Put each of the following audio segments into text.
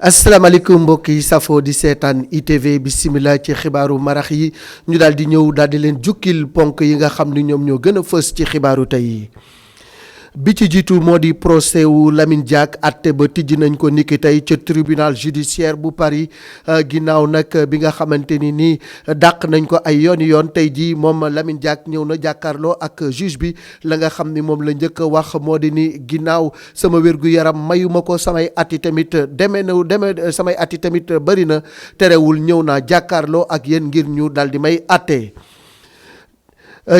asalaamaaleykum mbokk yi safoo di seetaan ITV bisimilah ci xibaaru marax yi ñu daal di ñëw daal di leen jukkil ponk yi nga xam ni ñoom ñoo gën a fës ci xibaaru tey yi. bi ci jiitu moo di procès wu Lamine Diack atte ba tijji nañ ko niki tey ca tribunal judiciaire bu Paris ginnaaw nag bi nga xamante ni nii dàq nañ ko ay yoon tey jii moom Lamine Diack ñëw na jàkkaarloo ak juge bi la nga xam ni moom la njëkk a wax moo di ni ginnaaw sama wér-gu-yaram mayuma ko samay ati tamit samay ati tamit bëri na terewul ñëw naa jàkkaarloo ak yéen ngir ñu daal di may atte.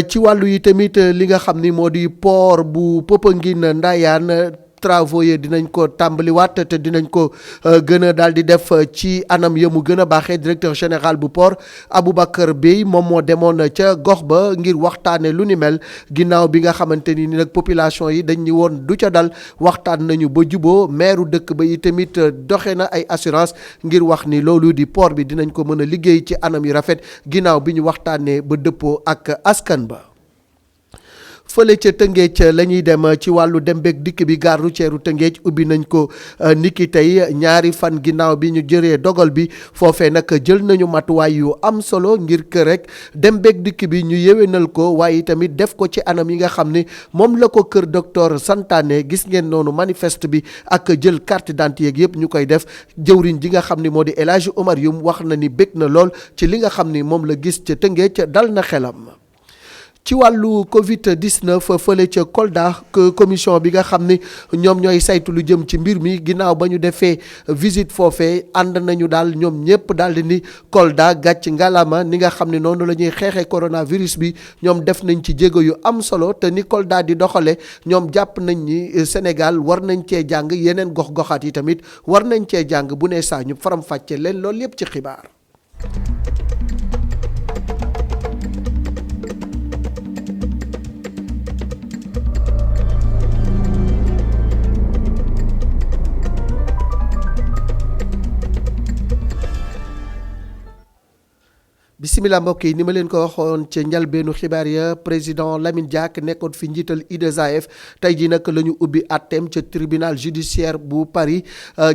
ci wàllu yi tamit li nga xam ni moo di port bu Popenguine Ndayane travaux yi dinañ ko tàmbaliwaat te dinañ ko gën a daal di def ci anam ya mu gën a baaxee directeur général bu port Aboubacar Bèye moom moo demoon ca gox ba ngir waxtaane lu ni mel ginnaaw bi nga xamante ni nag population yi dañ ñu woon du ca dal waxtaan nañu ba juboo maire dëkk ba yi tamit doxe na ay assurance ngir wax ni loolu di port bi dinañ ko mën a liggéey ci anam yu rafet ginnaaw bi ñu waxtaanee ba dëppoo ak askan ba. fële ca Tëngéej la ñuy dem ci wàllu dem beeg dikk bi gare routière Tëngéej ubbi nañ ko niki tey ñaari fan ginnaaw bi ñu jëree dogal bi foofee nag jël nañu matuwaay yu am solo ngir kër rek dem beeg dikk bi ñu yéwénal ko waaye tamit def ko ci anam yi nga xam ne moom la ko kër docteur santaane gis ngeen noonu manifeste bi ak jël carte d'identité yeeg yëpp ñu koy def jëwriñ ji nga xam ni moo di El Hadji Omar Youm wax na ni bég na lool ci li nga xam ni moom la gis ca Tëngéej dal na xelam. ci wàllu Covid 19 fële ca Kolda commission bi nga xam ni ñoom ñooy saytu lu jëm ci mbir mi ginnaaw ba ñu defee visite foofee ànd nañu daal ñoom ñëpp daal di ni Kolda gàcc ngalama ni nga xam ne noonu la ñuy xeexee coronavirus bi ñoom def nañ ci jéego yu am solo te ni Kolda di doxale ñoom jàpp nañ ni Sénégal war nañ cee jàng yeneen gox-goxaat yi tamit war nañ cee jàng bu nee saa ñu faram-fàcce leen loolu yëpp ci xibaar. bisimila mbokk yi ni ma leen ko waxoon ca njalbeenu xibaar ya président Lamine Diack nekkoon fi njiital IAAF tey jii nag la ñu ubbi àtteem ca tribunal judiciaire bu Paris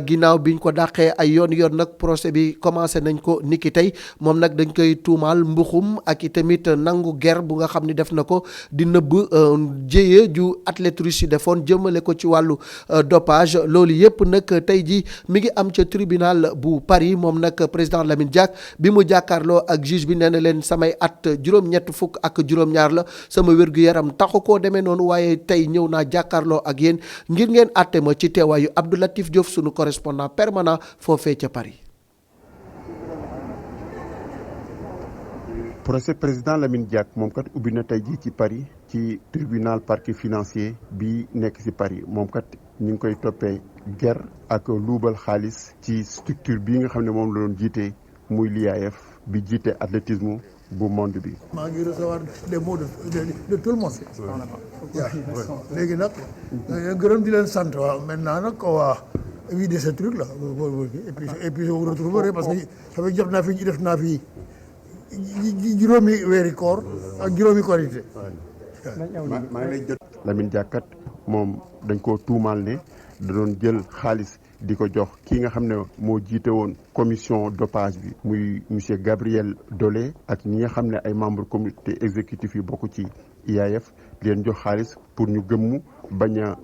ginnaaw biñ ko dàqee ay yoon nag procès bi commencé nañ ko niki tey moom nag dañ koy tuumaal mbuxum ak i tamit nangu ger bu nga xam ni def na ko di nëbb jéye ju athlète russe yi defoon jëmale ko ci wàllu dopage loolu yëpp nag tey jii mi ngi am ca tribunal bu Paris moom nag président Lamine Diack bi mu jàkkaarloo ak juge bi nee na leen samay at juróom-ñett fukk ak juróom-ñaar la sama wér-gu-yaram taxu koo demee noonu waaye tey ñëw naa jàkkaarloo ak yéen ngir ngeen àtte ma ci teewaayu Abdou Latif Diouf sunu correspondant permanent foofee ca Paris. procès président Lamine Diack moom kat ubbi na tey jii ci Paris ci tribunal parquet financier bi nekk ci Paris moom kat ñu ngi koy toppee ger ak luubal xaalis ci structure bii nga xam ne moom la doon jiite muy l'IAAF bi jiite athlétisme bu monde bi. maa ngi recevoir des mots de tout le monde. waaw léegi nag gërëm di leen sant waaw maintenant nag waa éviter ce truc là et puis je vous retrouverai parce que ça jox naa fi def naa fi juróomi weeri koor ak juróomi korité. maa ngi lay jot. Lamine Diack kat moom dañ koo tuumaal ne da doon jël xaalis di ko jox kii nga xam ne moo jiite woon commission dopage bi muy monsieur Gabriel Dolé ak ñi nga xam ne ay membre comité exécutif yi bokk ci IAAF di leen jox xaalis pour ñu gëmmu bañ a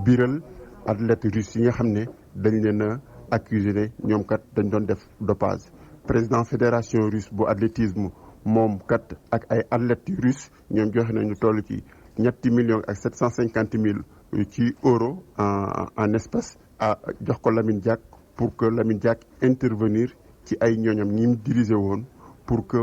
biral athlète russe yi nga xam ne dañ leen a accusé ne ñoom kat dañ doon def dopage. président fédération russe bu athlétisme moom kat ak ay athlètes russe ñoom joxe nañu toll ci 3,75 millions ci euro en espèces jox ko Lamine Diack pour que Lamine Diack intervenir ci ay ñooñam ñi mu dirigé woon pour que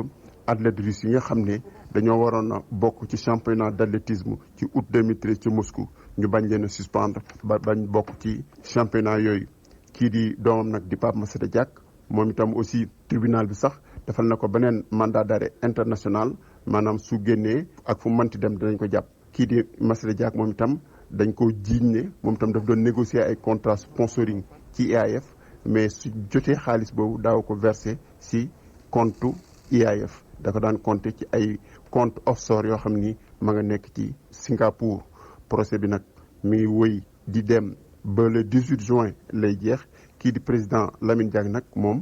athlètes russes yi nga xam ne dañoo waroon a bokk ci championnat d'athlétisme ci août 2013 ci Moscou ñu bañ leen a suspendre ba bañ bokk ci championnat yooyu. kii di doomam nag di Pape Massata Diack moom itam aussi tribunal bi sax defal na ko beneen mandat d'arrêt international maanaam su génnee ak fu mënti dem dinañ ko jàpp. kii di Massata Diack moom itam dañ ko jiiñ ne moom itam daf doon négocier ay contrat sponsoring ci IAAF mais su jotee xaalis boobu daaw ko versé si compte IAAF da ko daan compter ci ay compte offshore yoo xam ni ma nga nekk ci Singapour. procès bi nag mi ngi wëy di dem ba le 18 juin lay jeex kii di président Lamine Diack nag moom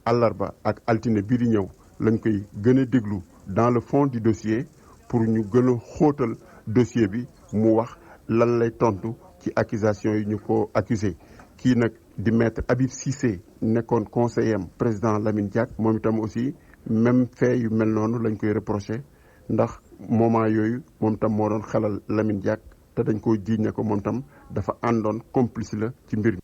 àllarba ak altine bii di ñëw lañ koy gën a déglu dans le fond du dossier pour ñu gën a xóotal dossier bi mu wax lan lay tontu ci accusation yi ñu ko accusé kii nag di maître Habib Cissé nekkoon conseiller am président Lamine Diack moom itam aussi même fait yu mel noonu lañ koy reproché ndax moment yooyu moom tam moo doon xelal Lamine Diack te dañ ko jiiñ ne ko moom tam dafa àndoon complice la ci mbir mi.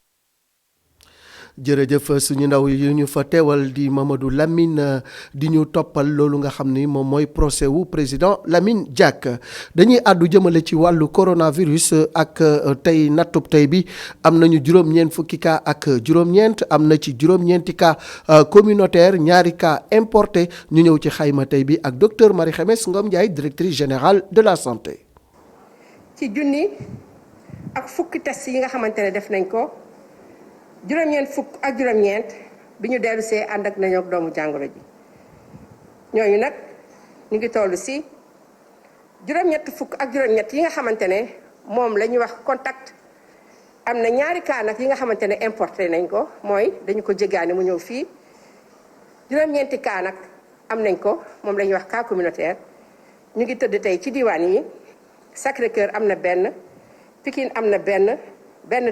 jërëjëf suñu ndaw yi ñu fa teewal di Mamadou Lamine di ñu toppal loolu nga xam ni moom mooy procès wu président Lamine Diack dañuy àddu jëmale ci wàllu coronavirus ak tey nattub tey bi am nañu juróom-ñeent fukki cas ak juróom-ñeent am na ci juróom-ñeenti cas communautaire ñaari cas importé ñu ñëw ci xayma tey bi ak docteur Marie Khemesse Ngom Ndiaye directrice générale de la santé. ci junni ak fukki test yi nga xamante ne def nañ ko. juróom-ñeent fukk ak juróom-ñeent bi ñu dellu see ànd ak nañoo doomu jàngoro ji ñooñu nag ñu ngi toll si juróom-ñett fukk ak juróom-ñett yi nga xamante ne moom la ñuy wax contact am na ñaari cas nag yi nga xamante ne importé nañ ko mooy dañu ko jéggaani mu ñëw fii juróom-ñeenti cas nag am nañ ko moom la ñuy wax cas communautaire ñu ngi tëdd tey ci diwaan yi Sacré-Cœur am na benn Pikine am na benn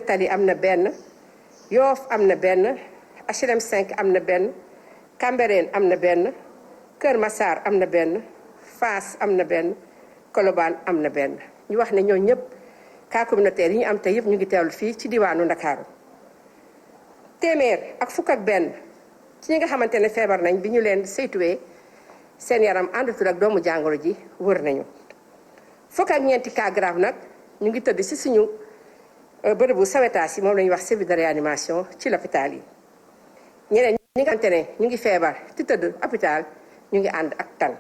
Tali am na benn Yoff am na benn HLM 5 am na benn Cambérène am na benn Kër Massar am na benn Fass am na benn Colobane am na benn ñu wax ne ñoo ñëpp cas communautaire yi ñu am tey yëpp ñu ngi teewlu fii ci diwaanu Ndakaaru téeméer ak fukk ak benn ci ñi nga xamante ne feebar nañ bi ñu leen saytuwee seen yaram àndatul ak doomu jàngoro ji wër nañu fukk ak ñeenti cas grave nag ñu ngi tëdd ci suñu bërëbu sawetaas yi moom la ñuy wax service de réanimation ci l'hôpital yi ñeneen ñi nga xamante ne ñu ngi feebar ci tëdd hôpital ñu ngi ànd ak tan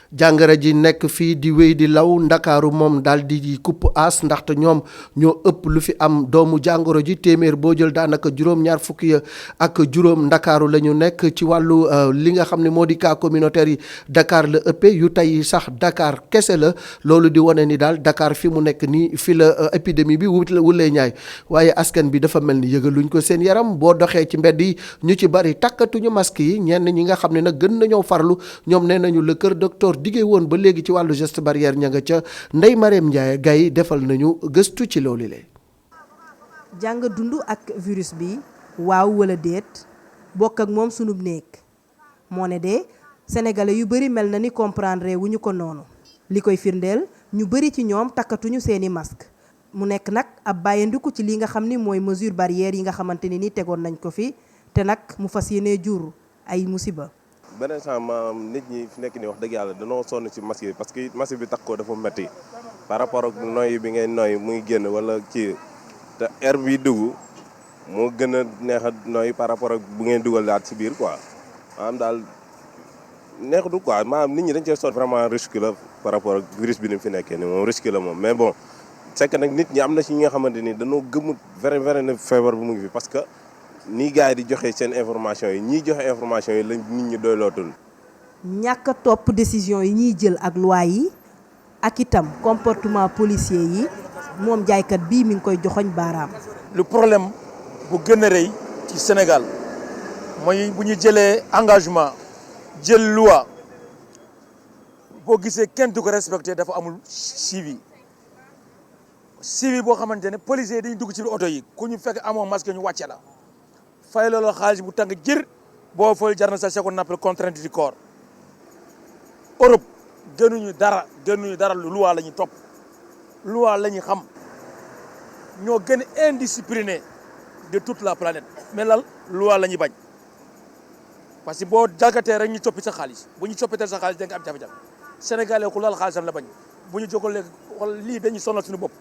jàngara ji nekk fii di wéy di law ndakaaru moom daal di kupp aas ndaxte ñoom ñoo ëpp lu fi am doomu jàngoro ji téeméer boo jël daanaka juróom-ñaar fukki ak juróom ndakaaru la ñu nekk ci wàllu li nga xam ne moo di cas communautaire yi Dakar la ëppee yu tey sax Dakar kese la loolu di wane ni daal Dakar fi mu nekk nii fi la épidémie bi wulee ñaay waaye askan bi dafa mel ni yëgaluñ ko seen yaram boo doxee ci mbedd yi ñu ci bari takkatuñu masque yi ñenn ñi nga xam ne nag gën nañoo farlu ñoom nee nañu le kër docteur diggee woon ba léegi ci wàllu geste barrière ña nga ca Ndeye Marème Ndiaye gay defal nañu gëstu ci loolu le jàng dund ak virus bi waaw wala déet bokk ak moom sunub néeg moo ne de sénégalais yu bëri mel na ni comprendre wu ñu ko noonu li koy firndeel ñu bëri ci ñoom takkatuñu seeni masque mu nekk nag ab bàyyandiku ci li nga xam ni mooy mesure barrière yi nga xamante ni tegoon nañ ko fi te nag mu fas yéenee jur ay musiba. beneen changement nit ñi fi nekk nii wax dëgg yàlla danoo sonn ci masque yi parce que masque bi tax ko dafa metti par rapport ak noyyi bi ngay noyyi muy génn wala ci te air bi dugg moo gën a neex a noyyi par rapport ak bu ngeen dugal daal ci biir quoi maanaam daal neexutu quoi maanaam nit ñi dañ cee sonn vraiment risque la par rapport ak virus bi ni mu fi nekkee nii moom risque la moom mais bon c'est que nag nit ñi am na ci ñi nga xamante ni dañoo gëmut vrai ne feebar bu mu ngi fi parce que nii gars yi di joxe seen information yi ñiy joxe information yi lañ nit ñi doylootul. ñàkk a topp décision yi ñuy jël ak loi yi ak itam comportement policier yi moom jaaykat bii mi ngi koy joxoñ baaraam. le problème bu gën a rëy ci Sénégal mooy bu ñu jëlee engagement jël loi boo gisee kenn du ko respecté dafa amul suivi boo xamante ne policiers dañuy dugg ci oto yi ku ñu fekk amoo masque ñu wàcce la. fay loolu xaalis bu tàng jër boo fay jar na sa ce qu'on appelle contrainte du corps Europe gënuñu dara loi la ñuy topp loi la ñuy xam ñoo gën indiscipliné de toute la planète mais lal loi la ñuy bañ parce que boo jalgatee rek ñu coppi sa xaalis bu ñu coppitee sa xaalis da nga am jafe-jafe sénégalais ku lal xaalisam la bañ bu ñu jógal léegi wala lii dañuy sonal suñu bopp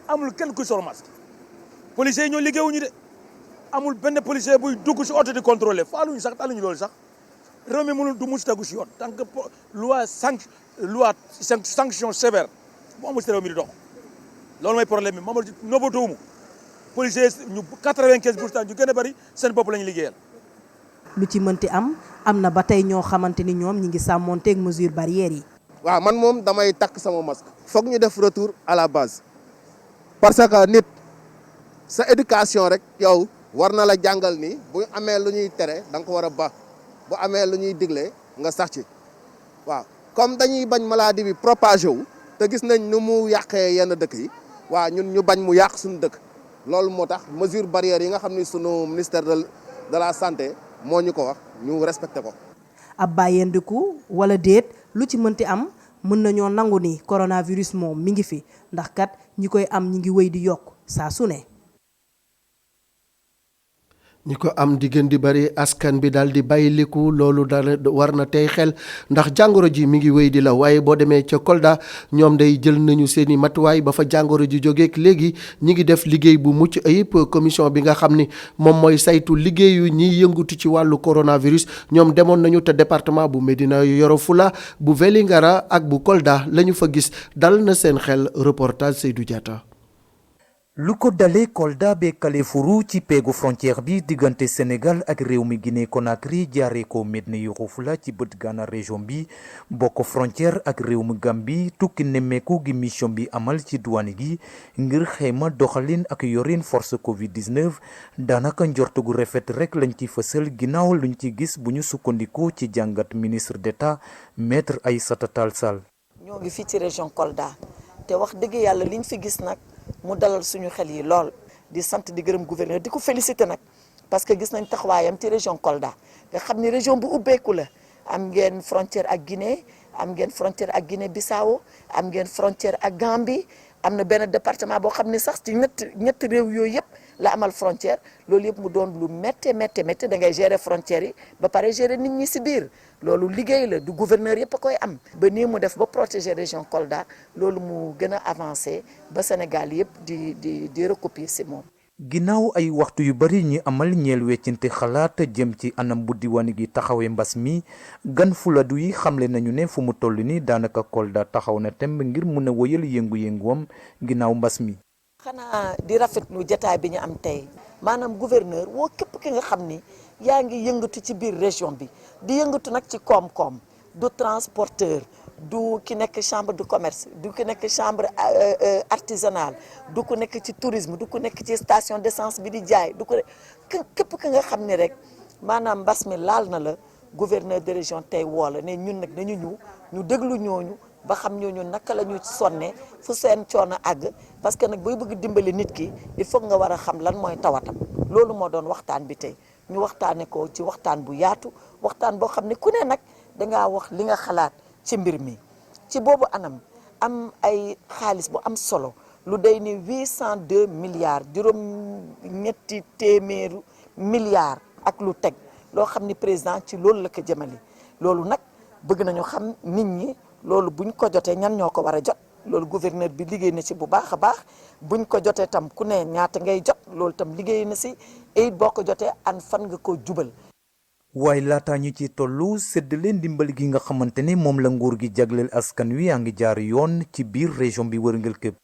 amul kenn kuy sol masque policiers yi ñoo liggéeyuñu de amul benn policier buy dugg ci oto di contrôler faaluñu sax taluñu loolu sax réew mi mënul du mus tegu ci yoon tant que loi sanction sévère bu amul ci réew mi di dox loolu mooy problème bi Mamadou nobatuwumu policier ñu 95% ñu gën a bari seen bopp la ñu liggéeyal. lu ci mënti am na ba tey ñoo xamante ni ñoom ñi ngi sàmmonteeg mesure barrière yi. waaw man moom damay takk sama masque. foog ñu def retour à la base parce que nit sa éducation rek yow war na la jàngal ni bu amee lu ñuy tere da nga ko war a ba bu amee lu ñuy digle nga sax ci waaw comme dañuy bañ maladie bi propagé wu te gis nañ nu mu yàqee yenn dëkk yi waaw ñun ñu bañ mu yàq suñu dëkk loolu moo tax mesure barrière yi nga xam ni sunu ministère de la santé moo ñu ko wax ñu respecté ko. ab bàyyendiku wala déet lu ci mënti am mën nañoo nangu ni coronavirus moom mi ngi fi ndax kat ñi koy am ñi ngi wéy di yokk saa su ne. ñi ko am di gën di bari askan bi daal di bàyyiliku loolu daal war na tey xel ndax jàngoro ji mi ngi wéy di la waaye boo demee ca Kolda ñoom day jël nañu seeni matuwaay ba fa jàngoro ji jógeek léegi ñi ngi def liggéey bu mucc ayib commission bi nga xam ni moom mooy saytu liggéeyu ñiy yëngutu ci wàllu coronavirus ñoom demoon nañu te département bu Médina Yoro Fula bu Vélingara ak bu Kolda lañu fa gis dal na seen xel reportage Seydou Diatta. lu ko dalee Kolda be Kalefuru ci peegu frontière bi diggante Sénégal ak réew mi Guinée Conakry jaaree ko Médina Yoro Fula ci bët gànnaar région bi bokk frontière ak réew mi Gambie tukki nemmeeku gi mission bi amal ci douane gi ngir xayma doxalin ak yorin force Covid-19 daanaka njortu gu rafet rek lañ ci fësal ginnaaw luñ ci gis bu ñu sukkandikoo ci jàngat ministre d'État maître Aïssata Tall Sall. ñoo ngi fii ci région Kolda te wax dëgg yàlla liñ fi gis nag. mu dalal suñu xel yi lool di sant di gërëm gouverneur di ko féliciter nag parce que gis nañ taxawaayam ci région Kolda nga xam ni région bu ubbeeku la am ngeen frontière ak Guinée am ngeen frontière ak Guinée Bissau am ngeen frontière ak Gambie am na benn département boo xam ne sax ci ñett réew yooyu yëpp la amal frontière loolu yëpp mu doon lu métti da ngay gérer frontières yi ba pare gérer nit ñi si biir loolu liggéey la du gouverneur yëpp a koy am ba nii mu def ba protéger région Kolda loolu mu gën a avancé ba Sénégal yëpp di recopier si moom. ginnaaw ay waxtu yu bari ñi amal ñeel weccante xalaat jëm ci anam bu diwaan gi taxawee mbas mi gan fuladu yi xamle nañu ne fu mu toll ni daanaka Kolda taxaw na temb ngir mun a wëyal yëngu-yënguwam ginnaaw mbas mi. xanaa di rafetlu jotaay bi ñu am tey maanaam gouverneur woo képp ki nga xam ni yaa ngi yëngatu ci biir région bi di yëngatu nag ci koom-koom du transporteur du ki nekk chambre de commerce du ki nekk chambre artisanale du ko nekk ci tourisme du ko nekk ci station d'essence bi di jaay du ko képp ki nga xam ni rek maanaam mbas mi laal na la gouverneur de région tey woo la ne ñun nag nañu ñu déglu ñooñu ba xam ñooñu naka la ñu sonne fu seen coono àgg parce que nag booy bëgg dimbali nit ki il faut nga war a xam lan mooy tawatam loolu moo doon waxtaan bi tey ñu waxtaane ko ci waxtaan bu yaatu waxtaan boo xam ne ku ne nag dangaa wax li nga xalaat ci mbir mi ci boobu anam am ay xaalis bu am solo lu day ni 802 milliards juróom ñetti téeméeru milliards ak lu teg loo xam ni président ci loolu la ko jëmale loolu nag bëgg nañu xam nit ñi loolu buñ ko jotee ñan ñoo ko war a jot loolu gouverneur bi liggéey na ci bu baax a baax buñ ko jotee tam ku ne ñaata ngay jot loolu tam liggéey na si et boo ko jotee an fan nga ko jubal. waaye laataa ñu ci tollu sedd leen dimbali gi nga xamante ne moom la nguur gi jagleel askan wi a ngi jaar yoon ci biir région bi wërngël képp.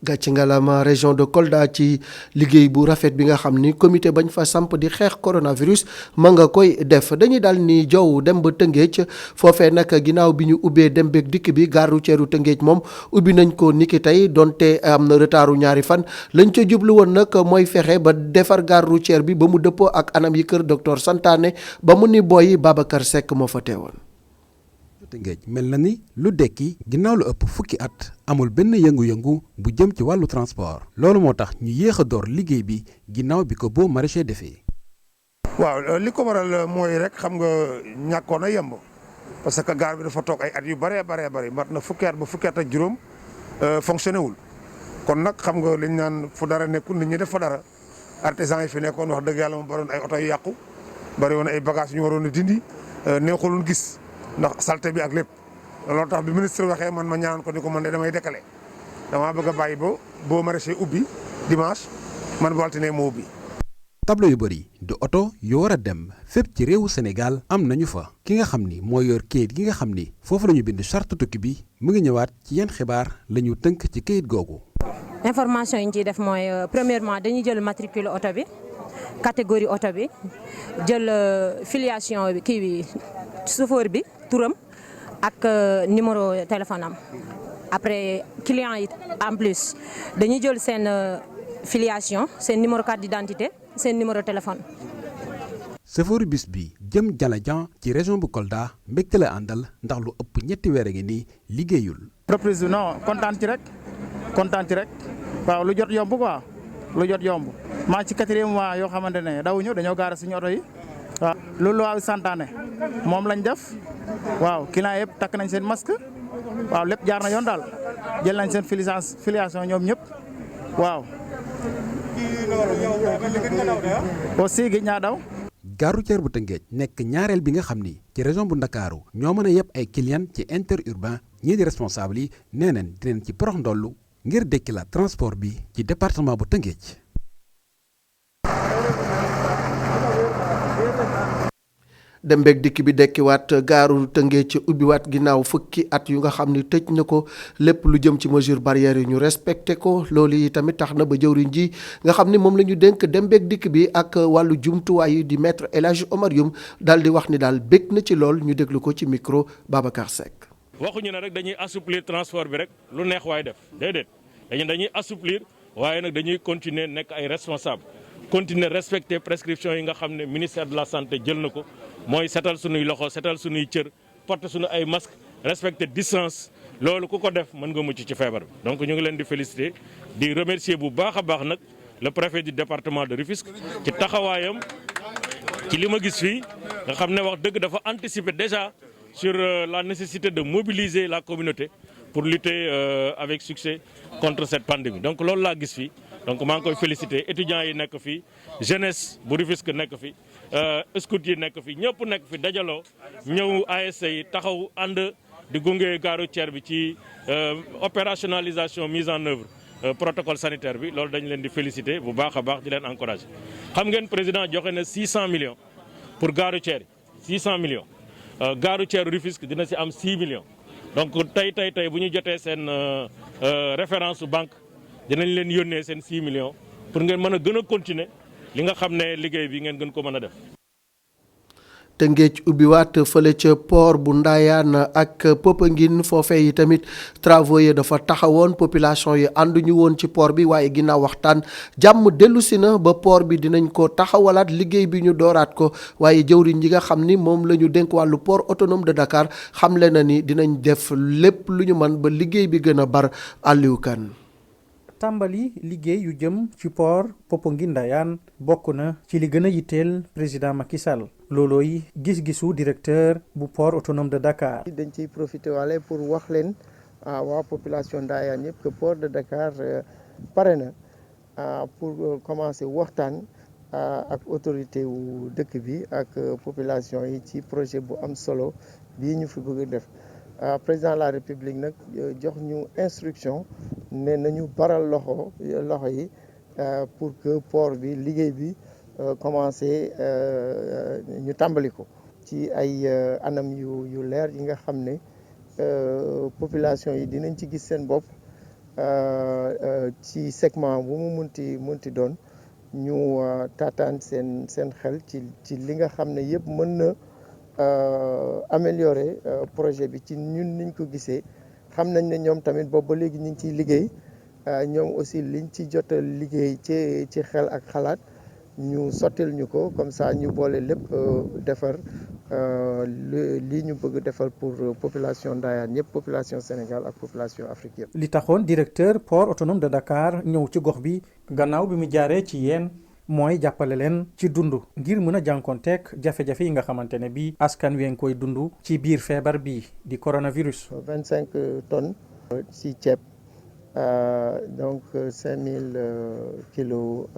gàcc ngalama région de Kolda ci liggéey bu rafet bi nga xam ni comité bañ fa samp di xeex coronavirus ma nga koy def dañuy daal ni jow dem ba Tëngéej foofee nag ginnaaw bi ñu ubbee dem beeg dikk bi gare routière Tëngéej moom ubbi nañ ko niki tey donte am na retardu ñaari fan lañ ca jublu woon nag mooy fexe ba defar gare routière bi ba mu dëppoo ak anam yi kër docteur santaane ba mu ni booy Babacar Seck moo fa teewoon. Tëngéej mel na ni lu dekki ginnaaw lu ëpp fukki at amul benn yëngu-yëngu bu jëm ci wàllu transport loolu moo tax ñu yéex a door liggéey bi ginnaaw bi ko boo maraîcher defee. waaw li ko waral mooy rek xam nga ñàkkoon a yemb parce que gaar bi dafa toog ay at yu bëree bëri mat na fukki at ba fukki at ak juróom fonctionné wul kon nag xam nga liñ naan fu dara nekkul nit ñi def fa dara artisan yi fi nekkoon wax dëgg yàlla mu baroon ay oto yu yàqu bari woon ay bagages yu ñu waroon a dindi neexuloon gis. ndax salte bi ak lépp looloo tax bi ministre waxee man ma ñaan ko ni ko man de damay décaler damaa bëgg a bàyyi ba boo maraîcher ubbi dimanche man bu altine moo ubbi. tableau yu bëri du oto yu war a dem fépp ci réewu Sénégal am nañu fa ki nga xam ni moo yor kayit gi nga xam ni foofu la ñu bind charte tukki bi mu ngi ñëwaat ci yenn xibaar la ñu tënk ci kayit googu. information yi ñu ciy def mooy premièrement dañuy jël matricule oto bi catégorie oto bi jël filiation bi kii bi chauffeur bi turam ak numéro téléphone am après clients yi en plus dañuy jël seen filiation seen numéro carte d'identité seen numéro téléphone. sëfooru bis bi jëm Dialajan ci région bu Kolda mbégte la àndal ndax lu ëpp ñetti weer a ngi nii liggéeyul. entreprise bi non kontaan ci rek waaw lu jot yomb quoi lu jot yomb maa ci 4e mois yoo xamante ne dawuñu dañoo gaara suñu oto yi waaw loolu waaw santaane moom lañ def waaw client yëpp takk nañ seen masque waaw lépp jaar na yoon daal jël nañ seen filiation ñoom ñëpp waaw. aussi gi ñaa daw. gare routière bu Tëngéej nekk ñaareel bi nga xam ni ci région bu Ndakaaru ñoo mën a yeb ay clients ci interurbain ñii di responsable yi nee nañ dinañ ci porox ndollu ngir dekki la transport bi ci département bu Tëngéej. dem beeg dikk bi dekkiwaat gaaru Tëngéej ci ubbiwaat ginnaaw fukki at yu nga xam ni tëj na ko lépp lu jëm ci mesure barrière yi ñu respecté ko loolu yi tamit tax na ba jëwriñ ji nga xam ni moom la ñu dénk dem beeg dikk bi ak wàllu jumtuwaay yi di maître El Hadji Omar Youm daal di wax ni daal bég na ci lool ñu déglu ko ci micro Babacar Seck. waxuñu ne rek dañuy assouplir transport bi rek lu neex waay def déedéet dañuy assouplir waaye nag dañuy continuer nekk ay responsable continuer respecter prescription yi nga xam ne ministère de la santé jël na ko mooy setal sunuy loxo setal sunuy cër porter sunu ay masque respecter distance loolu ku ko def mën nga mucc ci feebar bi. donc ñu ngi leen di féliciter di remercier bu baax a baax nag le préfet du département de Rufisque ci taxawaayam ci li ma gis fii nga xam ne wax dëgg dafa anticiper déjà sur la nécessité de mobiliser la communauté pour lutter avec succès contre cette pandémie. donc loolu laa gis fii donc maa ngi koy féliciter étudiants yi nekk fii jeunesse bu Rufisque nekk fi scout yi nekk fi ñëpp nekk fi dajaloo ñëw ASC yi taxaw ànd di gunge gare routière bi ci opérationnalisation mise en œuvre protocole sanitaire bi loolu dañu leen di féliciter bu baax a baax di leen encourager. xam ngeen président joxe na 600 millions pour gare routière yi 600 millions gare routière Rufisque dina si am 6 millions donc tey bu ñu jotee seen référence banque dinañ leen yónnee seen 6 millions pour ngeen mën a gën a continuer li nga xam ne liggéey bi ngeen gën ko mën a def. Tëngéej ubbiwaat fële ca port bu Ndayane ak Popenguine foofee yi tamit travaux yi dafa taxawoon population yi ànduñu woon ci port bi waaye ginnaaw waxtaan jàmm dellusi na ba port bi dinañ ko taxawalaat liggéey bi ñu dooraat ko waaye jëwriñ ji nga xam ni moom la ñu dénk wàllu port autonome de Dakar xamle na ni dinañ def lépp lu ñu mën ba liggéey bi gën a bar Aliou Kane. tàmbali liggéey yu jëm ci port Popenguine Ndayane bokk na ci li gën a yitteel président Macky Sall loolooy gis-gisu directeur bu port autonome de Dakar. dañ ciy profité wale pour wax leen waa population Ndayane yëpp que port de Dakar pare na pour commencer waxtaan ak autorité wu dëkk bi ak population yi ci projet bu am solo bii ñu fi bëgg a def. président de la république nag jox ñu instruction ne nañu baral loxo yi pour que port bi liggéey bi commencé ñu tàmbali ko ci ay anam yu leer yi nga xam ne population yi dinañ ci gis seen bopp ci segment bu mu munti doon ñu taataan seen xel ci li nga xam ne yëpp mën na améliorer projet bi ci ñun niñ ko gisee xam nañ ne ñoom tamit boobu ba léegi ñu ngi ciy liggéey ñoom aussi liñ ci jot a liggéey ci xel ak xalaat ñu sottil ñu ko comme ça ñu boole lépp defar lii ñu bëgg defar pour population Ndayane yëpp population Sénégal ak population Afrique yëpp. li taxoon directeur port autonome de Dakar ñëw ci gox bi gannaaw bi mu jaaree ci yéen. mooy jàppale leen ci dund ngir mën a jànkoonteeg jafe-jafe yi nga xamante ne bii askan wi ngi koy dund ci biir feebar bi di coronavirus. 25 tonnes ci ceeb donc 5000 kilos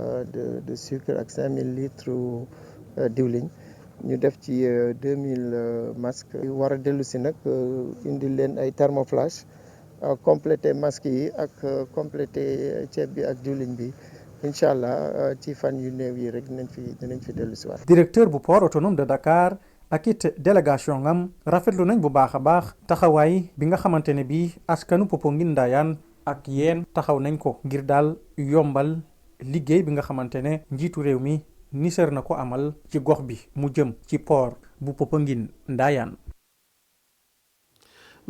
de sucre ak 5000 litres diwliñ ñu def ci 2000 masques. war a dellu si nag indi leen ay thermoflash complété masques yi ak complété ceeb bi ak diwliñ bi. incha allah ci fan yu néew yi rek dinañ fi dellu si waat. directeur bu port autonome de Dakar ak it délégation ngam rafetlu nañ bu baax a baax taxawaay bi nga xamante ne bii askanu Popenguine Ndayane ak yéen taxaw nañ ko ngir daal yombal liggéey bi nga xamante ne njiitu réew mi nisër na ko amal ci gox bi mu jëm ci port bu Popenguine Ndayane.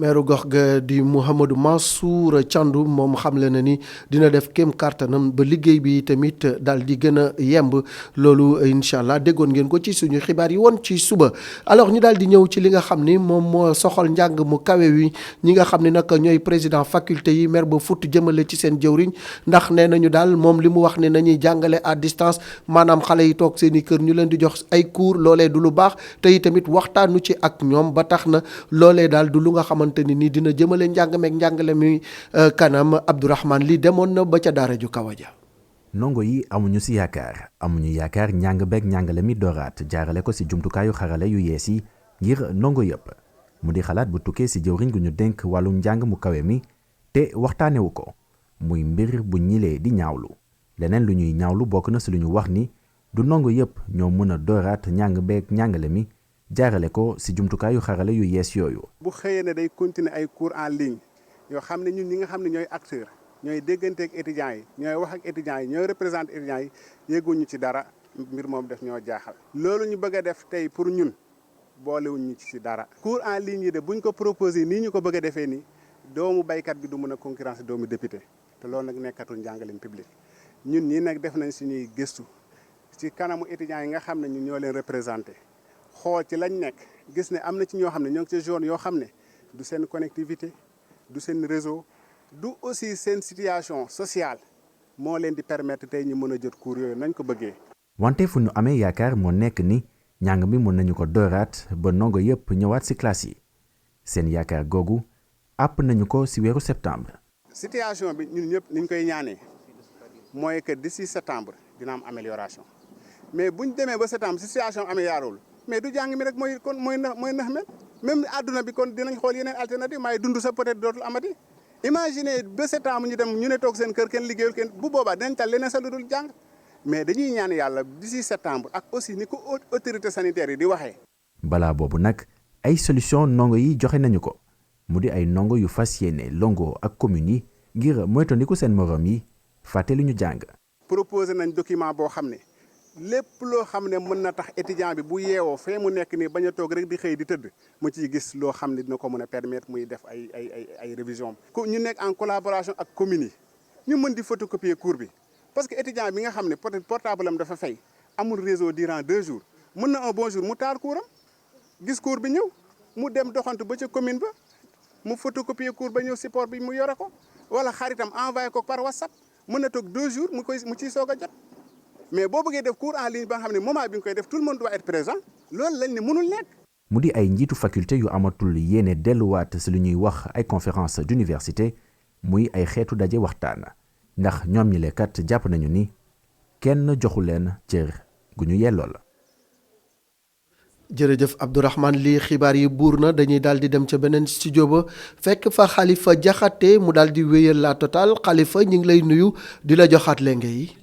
meeru gox ga di Mouhamadou Mansour Thiandoum moom xamle na ni dina def kéem kàttanam ba liggéey bi tamit daal di gën a yemb loolu incha allah déggoon ngeen ko ci suñu xibaar yi woon ci suba. alors ñu daal di ñëw ci li nga xam ni moom moo soxal njàng mu kawe wi ñi nga xam ne nag ñooy président faculté yi mer ba fut jëmale ci seen jëwriñ ndax nee nañu daal moom li mu wax ne nañuy jàngale à distance maanaam xale yi toog seen i kër ñu leen di jox ay cours loolee du lu baax te tamit waxtaanu ci ak ñoom ba tax na loolee daal du lu nga xamante ni dina jëmale njàng meeg njàngale mi kanam. Abdourahmane li demoon na ba ca daara ju kaw ja. ndongo yi amuñu si yaakaar njàng beeg njàngale mi dooraat jaarale ko si jumtukaayu xarale yu yees yi ngir ndongo yëpp mu di xalaat bu tukkee si jëwriñ gu ñu dénk wàllum njàng mu kawe mi te waxtaanewu ko muy mbir bu ñilee di ñaawlu leneen lu ñuy ñaawlu bokk na si lu ñu wax ni du ndongo yëpp ñoo mën a dooraat njàng beeg njàngale mi jaarale ko si jumtukaayu xarale yu yees yooyu. bu xëyee ne day continuer ay cours en ligne yoo xam ne ñun ñi nga xam ne ñooy acteur ñooy déggante ak étudiants yi ñooy wax ak étudiants yi ñooy représenté étudiants yi yëguñu ci dara mbir moom def ñoo jaaxal. loolu ñu bëgg a def tey pour ñun boolewuñu ci dara. cours en ligne yi de buñ ko proposé nii ñu ko bëgg a defee nii doomu baykat bi du mën a concurrence doomu député te loolu nag nekkatul njàngaleem public ñun ñii nag def nañ suñuy gëstu ci kanamu étudiants yi nga xam ne ñun ñoo leen représenté. xool ci lañ nekk gis ne am na ci ñoo xam ne ñoo ngi ci zone yoo xam ne du seen connectivité du seen réseau du aussi seen situation sociale moo leen di permettre tey ñu mën a jot cours yooyu nañ ko bëggee. wante fu ñu amee yaakaar moo nekk ni njàng mi mën nañu ko dooraat ba ndongo yëpp ñëwaat si classe yi seen yaakaar googu àpp nañu ko si weeru septembre. situation bi ñun ñëpp niñ koy ñaanee mooy que d'ici septembre dina am amélioration mais buñ demee ba septembre situation améliorul mais du jàng mi rek mooy nax mel même àdduna bi kon dinañ xool yeneen alternative maay dund sa peut-être dootul amati imaginez ba septembre ñu dem ñu ne toog seen kër kenn liggéeyul kenn bu boobaa dinañ tal leneen sa lu dul jàng mais dañuy ñaan yàlla d'ici septembre ak aussi ni ko autorité sanitaire yi di waxee. balaa boobu nag ay solution ndongo yi joxe nañu ko mu di ay ndongo yu fas yéene longo ak communes yi ngir moytandiku seen morom yi fàtte lu ñu jàng. proposé nañ document boo xam ne lépp loo xam ne mën na tax étudiant bi bu yeewoo fee mu nekk nii bañ a toog rek di xëy di tëdd mu ciy gis loo xam ne dina ko mën a permettre muy def ay révision ñu nekk en collaboration ak communes yi ñu mën di photocopier cours bi parce que étudiant bi nga xam ne peut-être portable am dafa fay amul réseau durant 2 jours mën na un bon jour mu taal cours am gis cours bi ñëw mu dem doxantu ba ca commune ba mu photocopier cours ba ñëw support bi mu yore ko wala xaritam envoyé ko par WhatsApp mën na toog 2 jours mu ciy soog a jot. mais boo bëggee def cours en ligne ba nga xam ne moment bi nga koy def tout le monde doit être présent loolu lañ ne mënul nekk. mu di ay njiitu faculté yu amatul yéene delluwaat si lu ñuy wax ay conférence d'université muy ay xeetu daje waxtaan ndax ñoom ñi lekkat jàpp nañu ni kenn joxu leen cër gu ñu yelloo la. jërëjëf Abdourahmane lii xibaar yi buur na dañuy daal di dem ca beneen studio ba fekk fa Khalifa Diakhaté mu daal di wéyal la total Khalifa ñu ngi lay nuyu di la joxaat lenge yi.